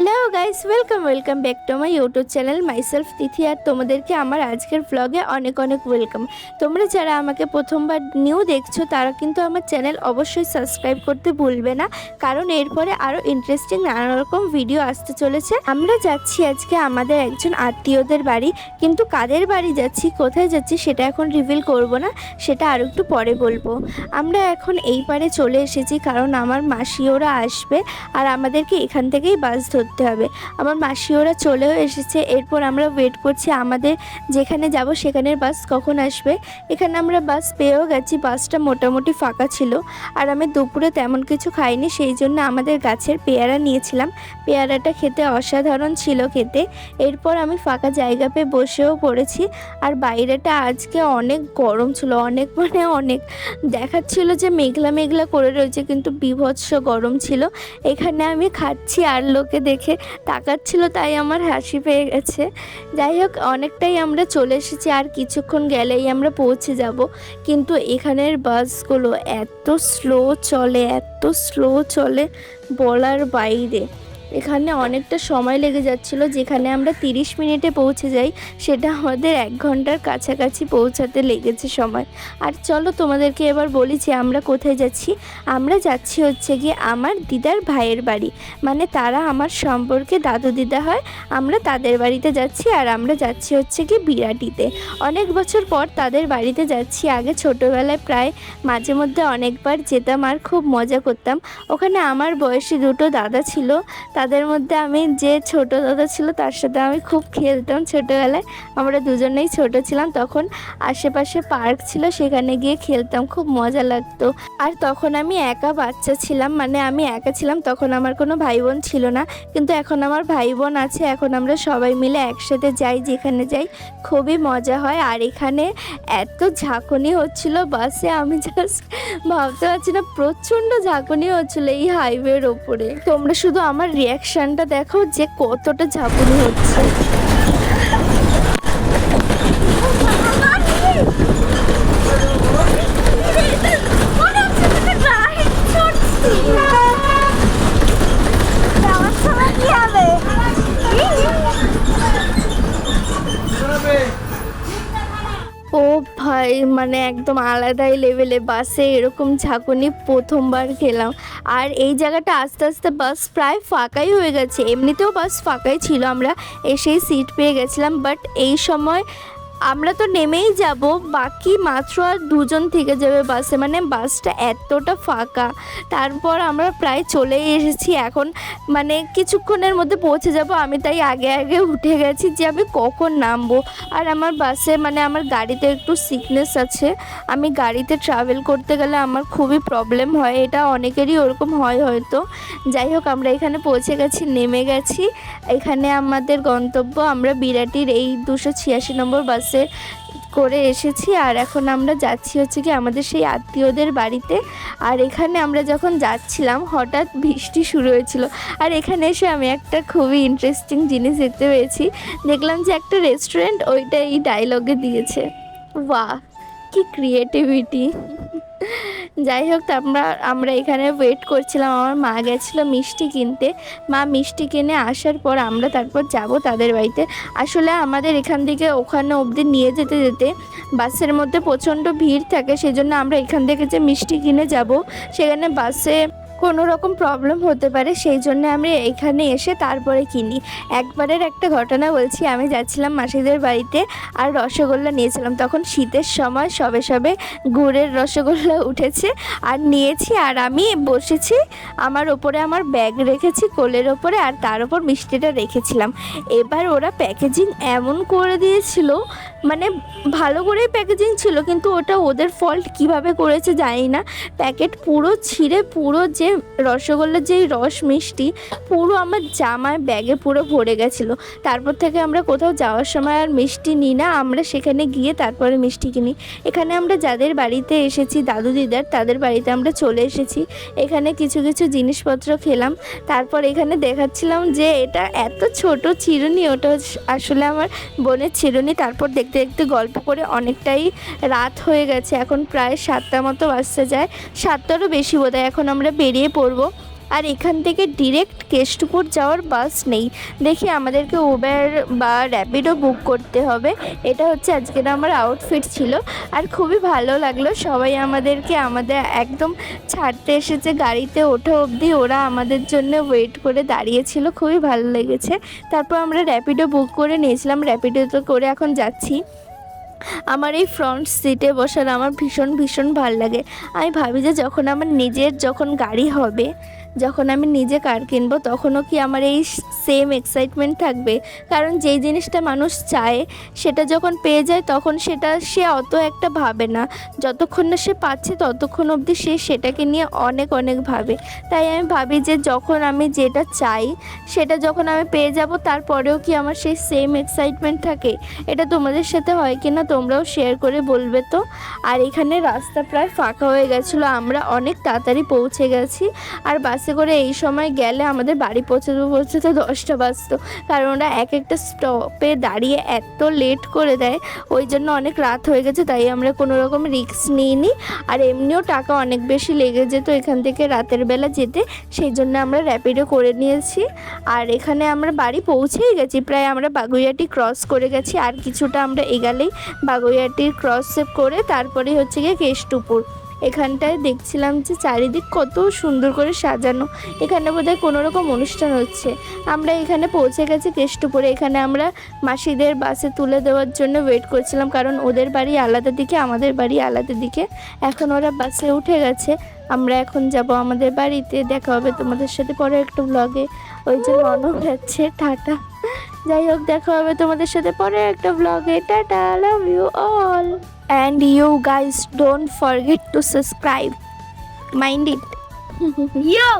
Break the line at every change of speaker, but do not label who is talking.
Hello guys, welcome back to my YouTube channel myself Tithi. আর তোমাদেরকে আমার আজকের ব্লগে অনেক ওয়েলকাম। তোমরা যারা আমাকে প্রথমবার নিউ দেখছো তারা কিন্তু আমার চ্যানেল অবশ্যই সাবস্ক্রাইব করতে ভুলবে না, কারণ এরপরে আরও ইন্টারেস্টিং নানা রকম ভিডিও আসতে চলেছে। আমরা যাচ্ছি আজকে আমাদের একজন আত্মীয়দের বাড়ি, কিন্তু কাদের বাড়ি যাচ্ছি, কোথায় যাচ্ছি সেটা এখন রিভিল করব না, সেটা আরও একটু পরে বলবো। আমরা এখন এই পারে চলে এসেছি কারণ আমার মাসি ওরা আসবে আর আমাদেরকে এখান থেকেই বাস ধরতে হবে। আমার মাসি ওরা চলেও এসেছে। এরপর আমরা ওয়েট করছি আমাদের যেখানে যাব সেখানের বাস কখন আসবে। এখানে আমরা বাস পেয়েও গেছি, বাসটা মোটামুটি ফাঁকা ছিল। আর আমি দুপুরে তেমন কিছু খাইনি, সেই জন্য আমাদের গাছের পেয়ারা নিয়েছিলাম। পেয়ারাটা খেতে অসাধারণ ছিল খেতে। এরপর আমি ফাঁকা জায়গা পেয়ে বসেও পড়েছি। আর বাইরেটা আজকে অনেক গরম ছিল, অনেক দেখাচ্ছিল যে মেঘলা মেঘলা করে রয়েছে, কিন্তু বীভৎস গরম ছিল। এখানে আমি খাচ্ছি আর লোকে দেখে তাকাচ্ছিল, তাই আমার হাসি পেয়ে গেছে। যাই হোক, অনেকটাই আমরা চলে এসেছি, আর কিছুক্ষণ গেলেই আমরা পৌঁছে যাব। কিন্তু এখানের বাসগুলো এত স্লো চলে বলার বাইরে। এখানে অনেকটা সময় লেগে যাচ্ছিল, যেখানে আমরা 30 মিনিটে পৌঁছে যাই সেটা আমাদের 1 ঘন্টার কাছাকাছি পৌঁছাতে লেগেছে সময়। আর চলো তোমাদেরকে এবার বলি যে আমরা কোথায় যাচ্ছি। আমরা যাচ্ছি হচ্ছে গিয়ে আমার দিদার ভাইয়ের বাড়ি, মানে তারা আমার সম্পর্কে দাদু দিদা হয়। আমরা তাদের বাড়িতে যাচ্ছি, আর আমরা যাচ্ছি হচ্ছে গিয়ে বিরাটিতে। অনেক বছর পর তাদের বাড়িতে যাচ্ছি। আগে ছোটোবেলায় প্রায় মাঝে মধ্যে অনেকবার যেতাম আর খুব মজা করতাম। ওখানে আমার বয়সী দুটো দাদা ছিল, তাদের মধ্যে আমি যে ছোট দাদা ছিল তার সাথে আমি খুব খেলতাম ছোটোবেলায়। আমরা দুজনেই ছোট ছিলাম, তখন আশেপাশে পার্ক ছিল, সেখানে গিয়ে খেলতাম, খুব মজা লাগতো। আর তখন আমি একা বাচ্চা ছিলাম, মানে আমি একা ছিলাম, তখন আমার কোনো ভাই বোন ছিল না। কিন্তু এখন আমার ভাই বোন আছে, এখন আমরা সবাই মিলে একসাথে যাই, যেখানে যাই খুবই মজা হয়। আর এখানে এত ঝাঁকুনি হচ্ছিল বাসে, আমি জাস্ট ভাবতে পারছি না, প্রচণ্ড ঝাঁকুনি হচ্ছিল এই হাইওয়ের ওপরে। তোমরা শুধু আমার রিয়াকশানটা দেখো যে কতটা ঝাঁকুনি হচ্ছে। ও ভাই, মানে একদম আলাদাই লেভেলে বাসে এরকম ঝাঁকুনি প্রথমবার খেলাম। আর এই জায়গাটা আস্তে আস্তে বাস প্রায় ফাঁকাই হয়ে গেছে, এমনিতেও বাস ফাঁকাই ছিল, আমরা এসেই সিট পেয়ে গেছিলাম। বাট এই সময় আমরা তো নেমেই যাব, বাকি মাত্র আর 2 জন থেকে যাবে বাসে, মানে বাসটা এতটা ফাঁকা। তারপর আমরা প্রায় চলেই এসেছি, এখন মানে কিছুক্ষণের মধ্যে পৌঁছে যাব। আমি তাই আগে উঠে গেছি যে আমি কখন নামবো। আর আমার বাসে মানে আমার গাড়িতে একটু সিকনেস আছে, আমি গাড়িতে ট্রাভেল করতে গেলে আমার খুবই প্রবলেম হয়, এটা অনেকেরই ওরকম হয় হয়তো। যাই হোক, আমরা এখানে পৌঁছে গেছি, নেমে গেছি। এখানে আমাদের গন্তব্য, আমরা বিরাটির এই 286 নম্বর বাসে করে এসেছি। আর এখন আমরা যাচ্ছি হচ্ছে কি আমাদের সেই আত্মীয়দের বাড়িতে। আর এখানে আমরা যখন যাচ্ছিলাম হঠাৎ বৃষ্টি শুরু হয়েছিল। আর এখানে এসে আমি একটা খুবই ইন্টারেস্টিং জিনিস দেখতে পেয়েছি, দেখলাম যে একটা রেস্টুরেন্ট ওইটা এই ডায়লগে দিয়েছে। বাহ, কি ক্রিয়েটিভিটি! যাই হোক, তো আমরা এখানে ওয়েট করছিলাম। আমার মা গেছিলো মিষ্টি কিনতে, মা মিষ্টি কিনে আসার পর আমরা তারপর যাব তাদের বাড়িতে। আসলে আমাদের এখান থেকে ওখানে অবধি নিয়ে যেতে যেতে বাসের মধ্যে প্রচণ্ড ভিড় থাকে, সেই জন্য আমরা এখান থেকে যে মিষ্টি কিনে যাব সেখানে বাসে কোনো রকম প্রবলেম হতে পারে, সেই জন্য আমি এখানে এসে তারপরে কিনি। একবারের একটা ঘটনা বলছি, আমি যাচ্ছিলাম মাসিদের বাড়িতে আর রসগোল্লা নিয়েছিলাম। তখন শীতের সময় সবে গুড়ের রসগোল্লা উঠেছে আর নিয়েছি, আর আমি বসেছি, আমার ওপরে আমার ব্যাগ রেখেছি কোলের ওপরে, আর তার ওপর মিষ্টিটা রেখেছিলাম। এবার ওরা প্যাকেজিং এমন করে দিয়েছিল, মানে ভালো করেই প্যাকেজিং ছিল, কিন্তু ওটা ওদের ফল্ট, কিভাবে করেছে জানি না। প্যাকেট পুরো ছিঁড়ে, পুরো যে রসগোল্লার যেই রস মিষ্টি পুরো আমার জামায় ব্যাগে পুরো ভরে গেছিলো। তারপর থেকে আমরা কোথাও যাওয়ার সময় আর মিষ্টি নিই না, আমরা সেখানে গিয়ে তারপরে মিষ্টি কিনি। এখানে আমরা যাদের বাড়িতে এসেছি দাদু দিদার, তাদের বাড়িতে আমরা চলে এসেছি। এখানে কিছু জিনিসপত্র খেলাম। তারপর এখানে দেখাচ্ছিলাম যে এটা এত ছোট চিরুনি, ওটা আসলে আমার বোনের চিরুনি। তারপর দেখতে দেখতে গল্প করে অনেকটাই রাত হয়ে গেছে, এখন প্রায় 7টা মতো বাজতে যায়, 7টারও বেশি বোধহয়। এখন আমরা বেরিয়ে পড়বো। আর এখান থেকে ডিরেক্ট কেষ্টপুর যাওয়ার বাস নেই, দেখি আমাদেরকে উবের বা র্যাপিডো বুক করতে হবে। এটা হচ্ছে আজকের আমার আউটফিট ছিল। আর খুবই ভালো লাগলো, সবাই আমাদেরকে আমাদের একদম ছাড়তে এসেছে, গাড়িতে ওঠা অবধি ওরা আমাদের জন্য ওয়েট করে দাঁড়িয়েছিল, খুবই ভালো লেগেছে। তারপর আমরা র্যাপিডো বুক করে নিয়েছিলাম, র্যাপিডোতে করে এখন যাচ্ছি। আমার এই ফ্রন্ট সিটে বসার আমার ভীষণ ভীষণ ভাল লাগে। আমি ভাবি যে যখন গাড়ি হবে, যখন আমি নিজে কার কিনবো, তখনও কি আমার এই সেম এক্সাইটমেন্ট থাকবে? কারণ যেই জিনিসটা মানুষ চায় সেটা যখন পেয়ে যায় তখন সেটা সে অত একটা ভাবে না, যতক্ষণ না সে পাচ্ছে ততক্ষণ অবধি সে সেটাকে নিয়ে অনেক অনেক ভাবে। তাই আমি ভাবি যে যখন আমি যেটা চাই সেটা যখন আমি পেয়ে যাব, তারপরেও কি আমার সেই সেম এক্সাইটমেন্ট থাকে? এটা তোমাদের সাথে হয় কি না তোমরাও শেয়ার করে বলবে তো। আর এখানে রাস্তা প্রায় ফাঁকা হয়ে গেছিলো, আমরা অনেক তাড়াতাড়ি পৌঁছে গেছি। আর বাসে করে এই সময় গেলে আমাদের বাড়ি পৌঁছাতে 10টা বাজতো, কারণ ওরা এক একটা স্টপে দাঁড়িয়ে এত লেট করে দেয়, ওই জন্য অনেক রাত হয়ে গেছে। তাই আমরা কোনো রকম রিস্ক নিইনি। আর এমনিও টাকা অনেক বেশি লেগে যেত এখান থেকে রাতের বেলা যেতে, সেই জন্য আমরা র্যাপিডো করে নিয়েছি। আর এখানে আমরা বাড়ি পৌঁছেই গেছি, প্রায় আমরা বাগুইয়াটি ক্রস করে গেছি। আর কিছুটা আমরা এগালেই বাগুইয়াটির ক্রস করে তারপরে হচ্ছে গিয়ে কেষ্টপুর। এখানটায় দেখছিলাম যে চারিদিক কত সুন্দর করে সাজানো, এখানে বোধহয় কোনো রকম অনুষ্ঠান হচ্ছে। আমরা এখানে পৌঁছে গেছি কেষ্টপুরে। এখানে আমরা মাসিদের বাসে তুলে দেওয়ার জন্য ওয়েট করছিলাম, কারণ ওদের বাড়ি আলাদা দিকে, আমাদের বাড়ি আলাদা দিকে। এখন ওরা বাসে উঠে গেছে, আমরা এখন যাব আমাদের বাড়িতে। দেখা হবে তোমাদের সাথে পরে একটা ব্লগে, ওই যে মনে হচ্ছে টাটা। যাই হোক, দেখা হবে তোমাদের সাথে পরে একটা ব্লগে। Tata, love you all, and you guys don't forget to subscribe, mind it.
Yo!